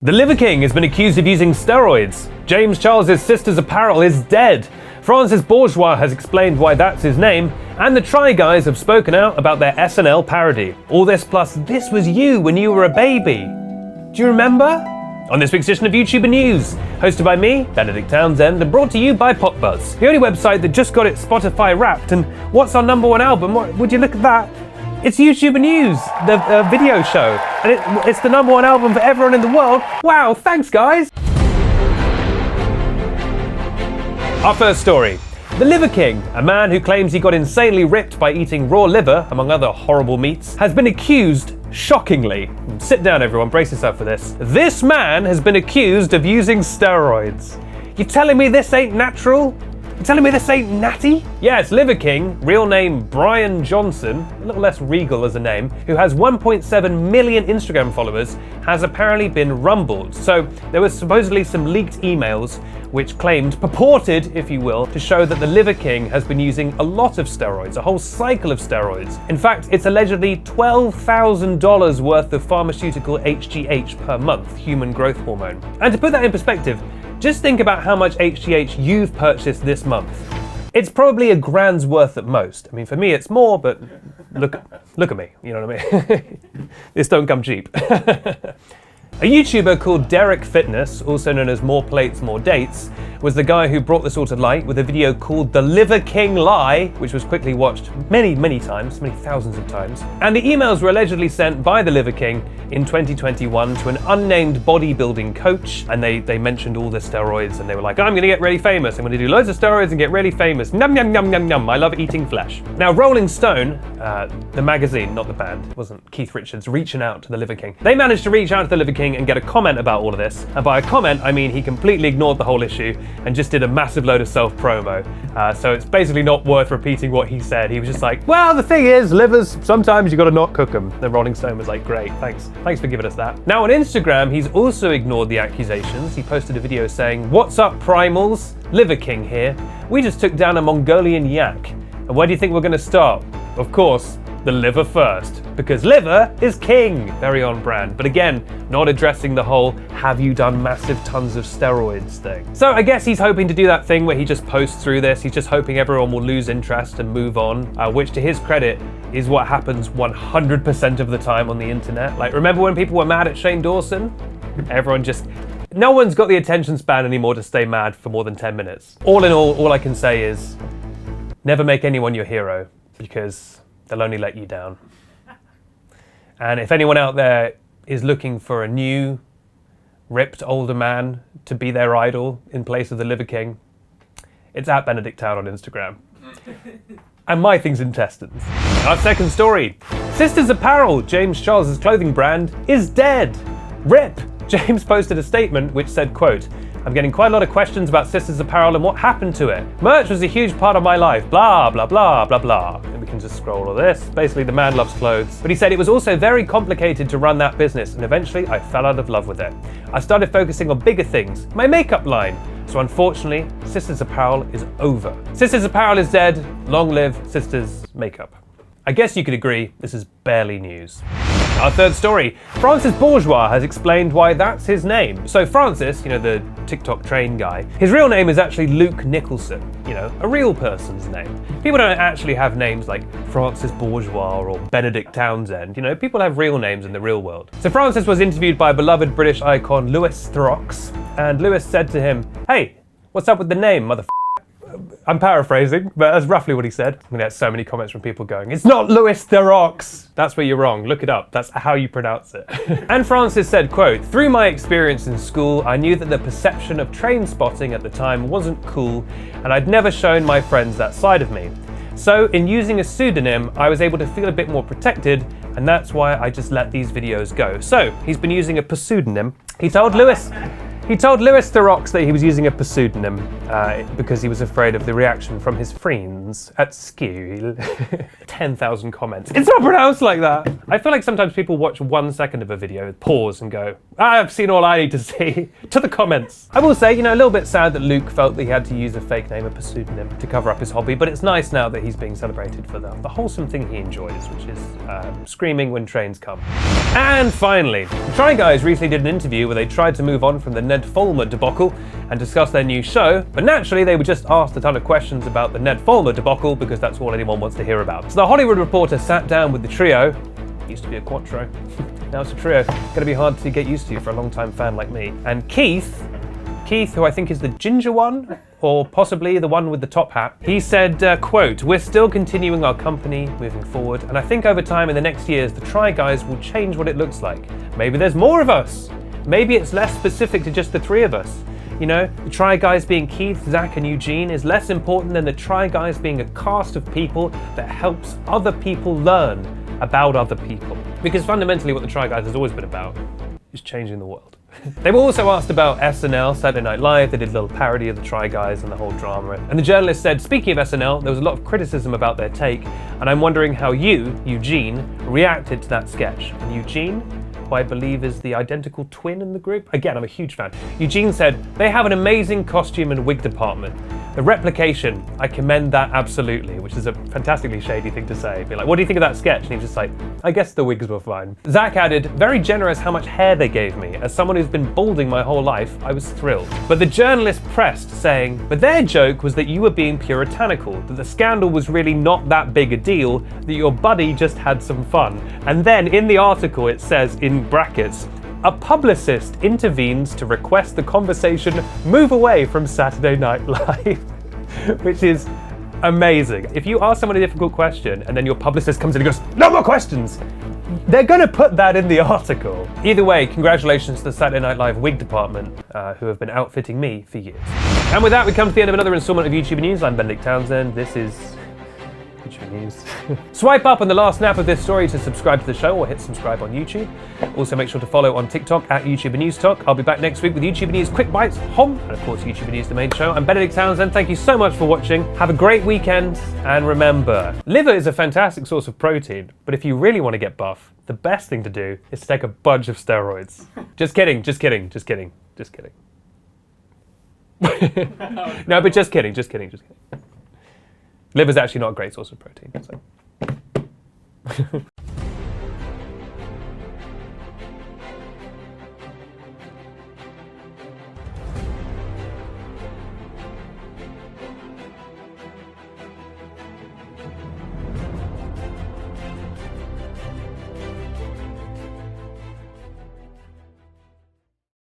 The Liver King has been accused of using steroids. James Charles's sister's apparel is dead. Francis Bourgeois has explained why that's his name, and the Try Guys have spoken out about their SNL parody. All this plus this was you when you were a baby. Do you remember? On this week's edition of YouTuber News, hosted by me, Benedict Townsend, and brought to you by PopBuzz, the only website that just got its Spotify Wrapped. And what's our #1 album? Would you look at that? It's YouTuber News, the video show, and it's the #1 album for everyone in the world. Wow, thanks guys! Our first story. The Liver King, a man who claims he got insanely ripped by eating raw liver, among other horrible meats, has been accused, shockingly, sit down everyone, brace yourself for this. This man has been accused of using steroids. You telling me this ain't natural? You telling me this ain't natty? Yes, Liver King, real name Brian Johnson, a little less regal as a name, who has 1.7 million Instagram followers, has apparently been rumbled. So there was supposedly some leaked emails which claimed, purported, if you will, to show that the Liver King has been using a lot of steroids, a whole cycle of steroids. In fact, it's allegedly $12,000 worth of pharmaceutical HGH per month, human growth hormone. And to put that in perspective, just think about how much HGH you've purchased this month. It's probably $1,000's worth at most. I mean, for me it's more, but look at me, you know what I mean? This don't come cheap. A YouTuber called Derek Fitness, also known as More Plates, More Dates, was the guy who brought this all to light with a video called The Liver King Lie, which was quickly watched many times, many thousands of times. And the emails were allegedly sent by the Liver King in 2021 to an unnamed bodybuilding coach, and they mentioned all the steroids, and they were like, I'm gonna get really famous, I'm gonna do loads of steroids and get really famous, num num num num num, I love eating flesh. Now Rolling Stone, the magazine, not the band, it wasn't Keith Richards reaching out to the Liver King. They managed to reach out to the Liver King and get a comment about all of this, and by a comment I mean he completely ignored the whole issue and just did a massive load of self-promo. So it's basically not worth repeating what he said. He was just like, well, the thing is, livers, sometimes you gotta not cook them. The Rolling Stone was like, great, thanks for giving us that. Now on Instagram, he's also ignored the accusations. He posted a video saying, what's up primals, Liver King here. We just took down a Mongolian yak. And where do you think we're gonna start? Of course, the liver first, because liver is king. Very on brand, but again, not addressing the whole have you done massive tons of steroids thing. So I guess he's hoping to do that thing where he just posts through this, he's just hoping everyone will lose interest and move on, which to his credit is what happens 100% of the time on the internet. Like, remember when people were mad at Shane Dawson? Everyone just, no one's got the attention span anymore to stay mad for more than 10 minutes. All in all I can say is, never make anyone your hero, because they'll only let you down. And if anyone out there is looking for a new, ripped older man to be their idol in place of the Liver King, it's at Benedict Town on Instagram. And my thing's intestines. Our second story. Sisters Apparel, James Charles's clothing brand, is dead. RIP. James posted a statement which said, quote, I'm getting quite a lot of questions about Sisters Apparel and what happened to it. Merch was a huge part of my life, blah, blah, blah, blah, blah. And we can just scroll all this. Basically, the man loves clothes. But he said it was also very complicated to run that business, and eventually I fell out of love with it. I started focusing on bigger things, my makeup line. So unfortunately, Sisters Apparel is over. Sisters Apparel is dead, long live Sisters Makeup. I guess you could agree, this is barely news. Our third story. Francis Bourgeois has explained why that's his name. So Francis, you know, the TikTok train guy, his real name is actually Luke Nicholson, you know, a real person's name. People don't actually have names like Francis Bourgeois or Benedict Townsend, you know, people have real names in the real world. So Francis was interviewed by beloved British icon Louis Theroux, and Louis said to him, hey, what's up with the name, motherfucker? I'm paraphrasing, but that's roughly what he said. I'm gonna get so many comments from people going, it's not Louis Theroux. That's where you're wrong, look it up, that's how you pronounce it. And Francis said, quote, through my experience in school, I knew that the perception of train spotting at the time wasn't cool, and I'd never shown my friends that side of me. So in using a pseudonym, I was able to feel a bit more protected, and that's why I just let these videos go. So he's been using a pseudonym. He told Louis Theroux that he was using a pseudonym, because he was afraid of the reaction from his friends at school. 10,000 comments. It's not pronounced like that. I feel like sometimes people watch 1 second of a video, pause and go, I've seen all I need to see, to the comments. I will say, a little bit sad that Luke felt that he had to use a fake name, a pseudonym, to cover up his hobby, but it's nice now that he's being celebrated for the wholesome thing he enjoys, which is screaming when trains come. And finally, the Try Guys recently did an interview where they tried to move on from the Ned Fulmer debacle and discuss their new show, but naturally they were just asked a ton of questions about the Ned Fulmer debacle because that's all anyone wants to hear about. So the Hollywood Reporter sat down with the trio, used to be a quattro, now it's a trio, gonna be hard to get used to for a long-time fan like me, and Keith, who I think is the ginger one, or possibly the one with the top hat, he said, quote, "We're still continuing our company moving forward, and I think over time in the next years, the Try Guys will change what it looks like. Maybe there's more of us. Maybe it's less specific to just the three of us. The Try Guys being Keith, Zach, and Eugene is less important than the Try Guys being a cast of people that helps other people learn about other people." Because fundamentally what the Try Guys has always been about is changing the world. They were also asked about SNL, Saturday Night Live. They did a little parody of the Try Guys and the whole drama. And the journalist said, speaking of SNL, there was a lot of criticism about their take, and I'm wondering how you, Eugene, reacted to that sketch. And Eugene, who I believe is the identical twin in the group. Again, I'm a huge fan. Eugene said, "They have an amazing costume and wig department. The replication, I commend that absolutely," which is a fantastically shady thing to say. Be like, what do you think of that sketch? And he was just like, I guess the wigs were fine. Zach added, "Very generous how much hair they gave me. As someone who's been balding my whole life, I was thrilled." But the journalist pressed, saying, "But their joke was that you were being puritanical, that the scandal was really not that big a deal, that your buddy just had some fun." And then in the article it says, in brackets, "A publicist intervenes to request the conversation move away from Saturday Night Live," which is amazing. If you ask someone a difficult question and then your publicist comes in and goes, "No more questions," they're gonna put that in the article. Either way, congratulations to the Saturday Night Live wig department, who have been outfitting me for years. And with that, we come to the end of another installment of YouTuber News. I'm Benedict Townsend. This is YouTuber News. Swipe up on the last snap of this story to subscribe to the show or hit subscribe on YouTube. Also make sure to follow on TikTok at YouTuber News Talk. I'll be back next week with YouTuber News Quick Bites, HOM, and of course YouTuber News The Main Show. I'm Benedict Townsend. Thank you so much for watching. Have a great weekend, and remember, liver is a fantastic source of protein, but if you really want to get buff, the best thing to do is to take a bunch of steroids. Just kidding, just kidding, just kidding, just kidding. No, but just kidding, just kidding, just kidding. Liver's actually not a great source of protein. So.